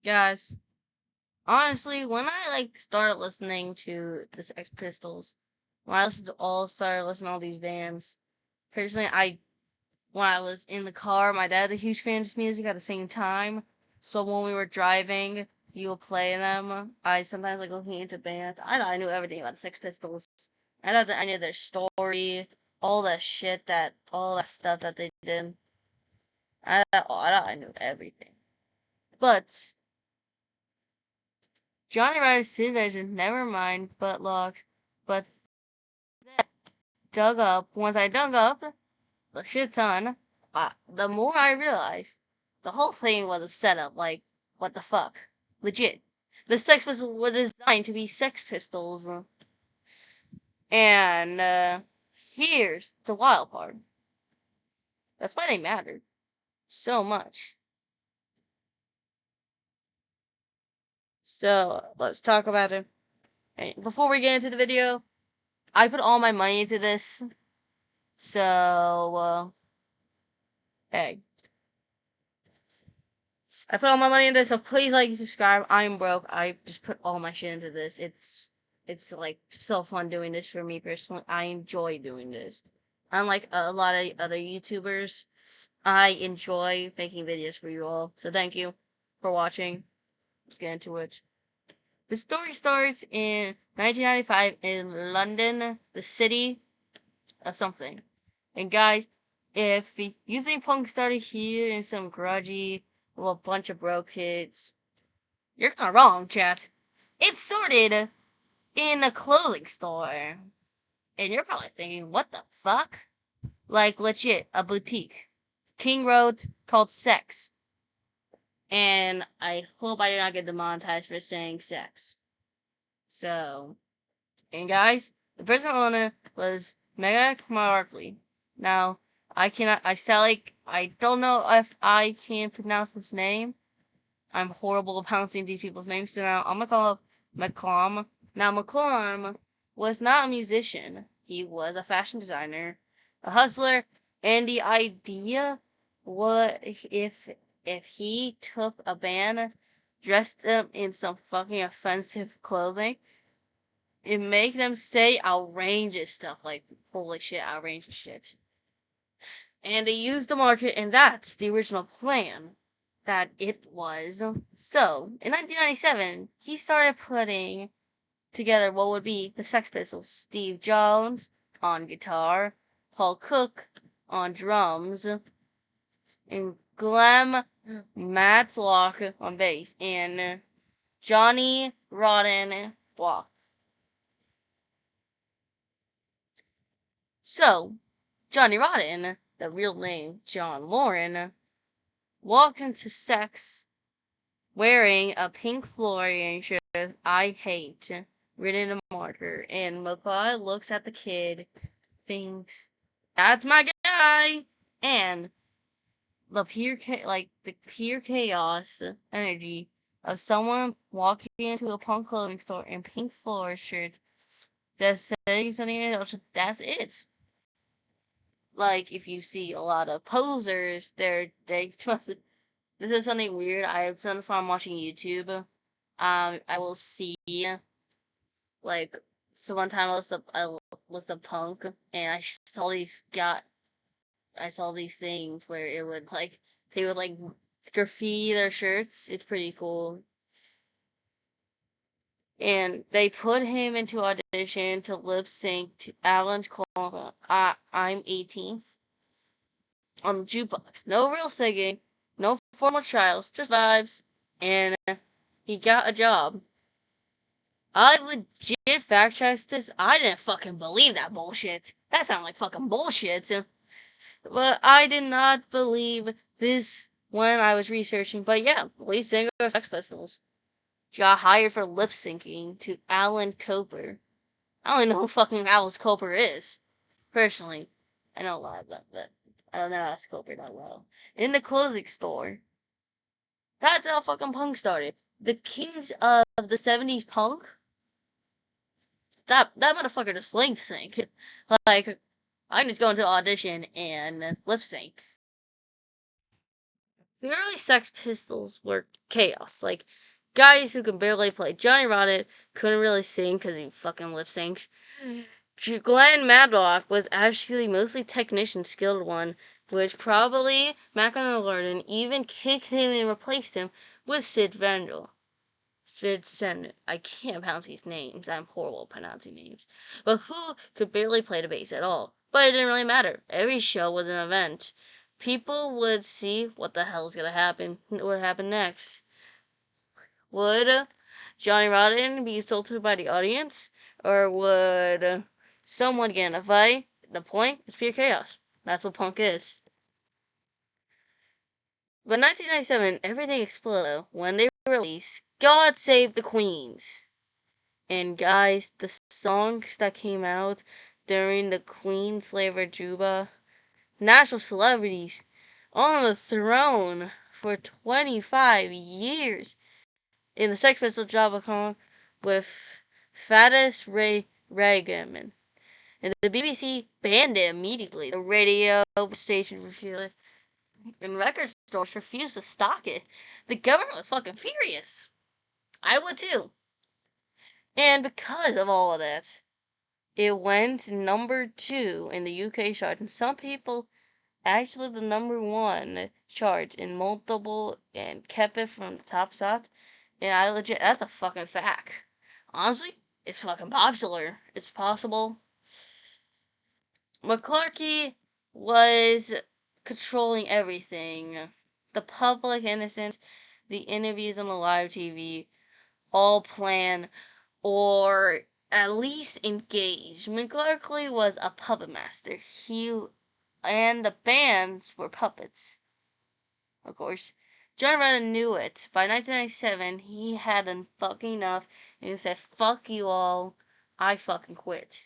Guys, honestly, when I started listening to the Sex Pistols, when I started listening to all these bands, personally, when I was in the car, my dad's a huge fan of this music at the same time. So when we were driving, he would play them. I sometimes looking into bands. I thought I knew everything about the Sex Pistols. I thought that I knew their story, all that stuff that they did. I thought I knew everything. But Johnny Rider's Sid Vision, never mind Buttlocks, but that once I dug up a shit ton, the more I realized the whole thing was a setup. Like, what the fuck? Legit. The Sex Pistols were designed to be Sex Pistols. And, here's the wild part. That's why they mattered so much. So, let's talk about it. And before we get into the video, I put all my money into this. So, hey. I put all my money into this, so please like and subscribe. I'm broke. I just put all my shit into this. It's so fun doing this for me personally. I enjoy doing this. Unlike a lot of other YouTubers, I enjoy making videos for you all. So thank you for watching. Let's get into it. The story starts in 1995 in London, the city of something. And guys, if you think punk started here in some grudgy, a bunch of broke kids, you're kinda wrong, chat. It started in a clothing store. And you're probably thinking, what the fuck? Like, legit, a boutique. King Road called Sex. And I hope I did not get demonetized for saying sex. So, and guys, the present owner was Mega Markley. Now, I don't know if I can pronounce this name. I'm horrible at pronouncing these people's names, so now I'm gonna call him McClum. Now, McClum was not a musician. He was a fashion designer, a hustler, and the idea was if he took a band, dressed them in some fucking offensive clothing, it make them say outrageous stuff like holy shit, outrageous shit. And they used the market, and that's the original plan that it was. So, in 1997, he started putting together what would be the Sex Pistols. Steve Jones on guitar, Paul Cook on drums, and Glenn Matlock on bass, and Johnny Rotten Block. So, Johnny Rotten, the real name John Lauren, walked into Sex wearing a Pink Floyd shirt, I hate, written in marker, and McCall looks at the kid, thinks, that's my guy, and the pure chaos energy of someone walking into a punk clothing store in Pink Floyd shirt that's saying something else, that's it. Like, if you see a lot of posers, they trust. This is something weird. Sometimes when I'm watching YouTube, I will see like so one time I looked up punk and I saw these things where it would they would graffiti their shirts. It's pretty cool. And they put him into audition to lip sync to Alan's call. I'm 18th on the jukebox. No real singing, no formal trials, just vibes. And he got a job. I legit fact checked this. I didn't fucking believe that bullshit. That sounded like fucking bullshit. But I did not believe this when I was researching. But yeah, lead singer of Sex Pistols got hired for lip syncing to Alan Cooper. I don't even know who fucking Alice Cooper is. Personally, I know a lot of them, but I don't know Alice Cooper that well. In the clothing store. That's how fucking punk started. The kings of the 70s punk. That motherfucker just lip sync. Like, I can just go into audition and lip sync. The early Sex Pistols were chaos. Like, guys who could barely play. Johnny Rotten couldn't really sing because he fucking lip synced. Glenn Matlock was actually mostly technician, skilled one, which probably McLaren even kicked him and replaced him with Sid Vandal. Sid Sen. I can't pronounce these names. I'm horrible at pronouncing names. But who could barely play the bass at all? But it didn't really matter. Every show was an event. People would see what the hell's gonna happen. What happened next? Would Johnny Rotten be insulted by the audience? Or would someone get in a fight? The point is pure chaos. That's what punk is. But in 1997, everything exploded when they released God Save the Queens. And guys, the songs that came out during the Queen Slaver Juba, national celebrities on the throne for 25 years in the Sex Pistols Java with Faddis Reagan. And the BBC banned it immediately. The radio station refused, and record stores refused to stock it. The government was fucking furious. I would too. And because of all of that, it went number 2 in the UK chart, and some people actually the number 1 chart in multiple and kept it from the top spot. And I legit, that's a fucking fact. Honestly, it's fucking popular. It's possible. McClarkey was controlling everything. The public innocence, the interviews on the live TV, all planned or at least engaged. McClarkey was a puppet master. He and the bands were puppets, of course. John Lennon knew it. By 1997, he had fucking enough, and he said, "Fuck you all, I fucking quit."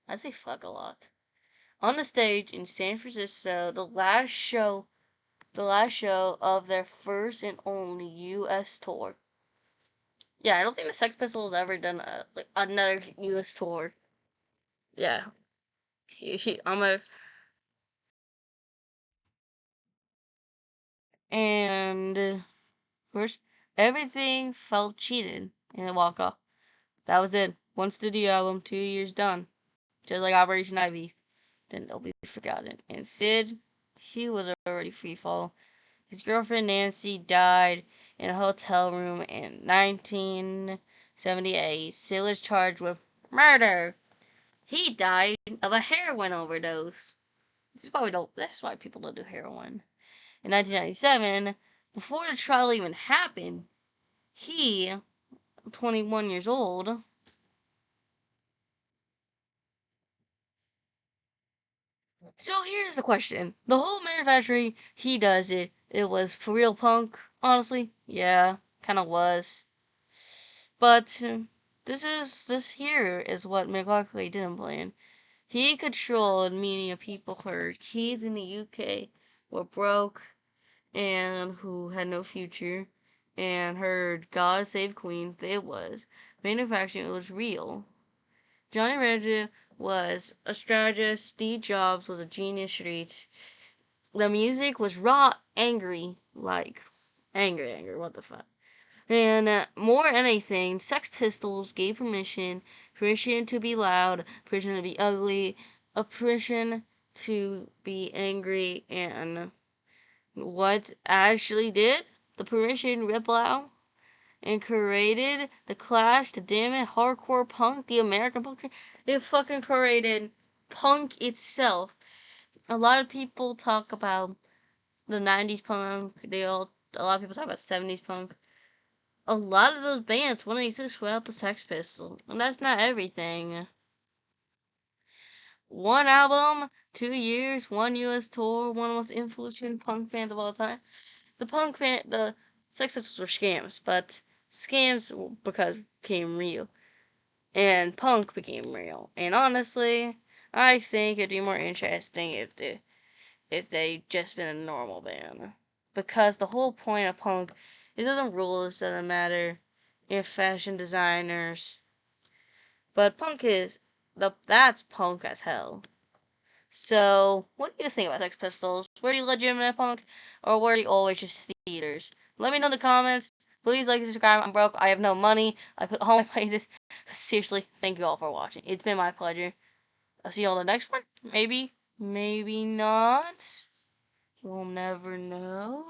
I say fuck a lot. On the stage in San Francisco, the last show of their first and only U.S. tour. Yeah, I don't think the Sex Pistols ever done another U.S. tour. Yeah, I'm a and first everything felt cheated and it walked off. That was it. One studio album, 2 years done. Just like Operation Ivy. Then it'll be forgotten. And Sid, he was already free fall. His girlfriend Nancy died in a hotel room in 1978. Sid was charged with murder. He died of a heroin overdose. That's why people don't do heroin. In 1997, before the trial even happened, he, 21 years old, so here's the question. The whole manufacturing, he does it. It was for real punk, honestly. Yeah, kind of was. But this here is what McLaughlin didn't plan. He controlled media people heard kids in the UK were broke and who had no future and heard God Save Queens. It was. Manufacturing, it was real. Johnny Reggie was a strategist. Steve Jobs was a genius street. The music was raw, angry, like angry. What the fuck? And more than anything, Sex Pistols gave permission to be loud, permission to be ugly, a permission to be angry, and what actually did the permission ripple out and created the Clash, the damn it, hardcore punk, the American punk. It fucking created punk itself. A lot of people talk about the 90s punk. A lot of people talk about 70s punk. A lot of those bands wouldn't exist without the Sex Pistols. And that's not everything. One album, 2 years, one US tour, one of the most influential punk bands of all time. The Sex Pistols were scams, but scams became real. And punk became real. And honestly, I think it'd be more interesting if they just been a normal band. Because the whole point of punk, it doesn't rules, doesn't matter if fashion designers. But punk is that's punk as hell. So, what do you think about Sex Pistols? Were they legitimate punk, or were they always just theaters? Let me know in the comments. Please like and subscribe. I'm broke. I have no money. I put all my places. Seriously, thank you all for watching. It's been my pleasure. I'll see you all in the next one. Maybe, maybe not. We'll never know.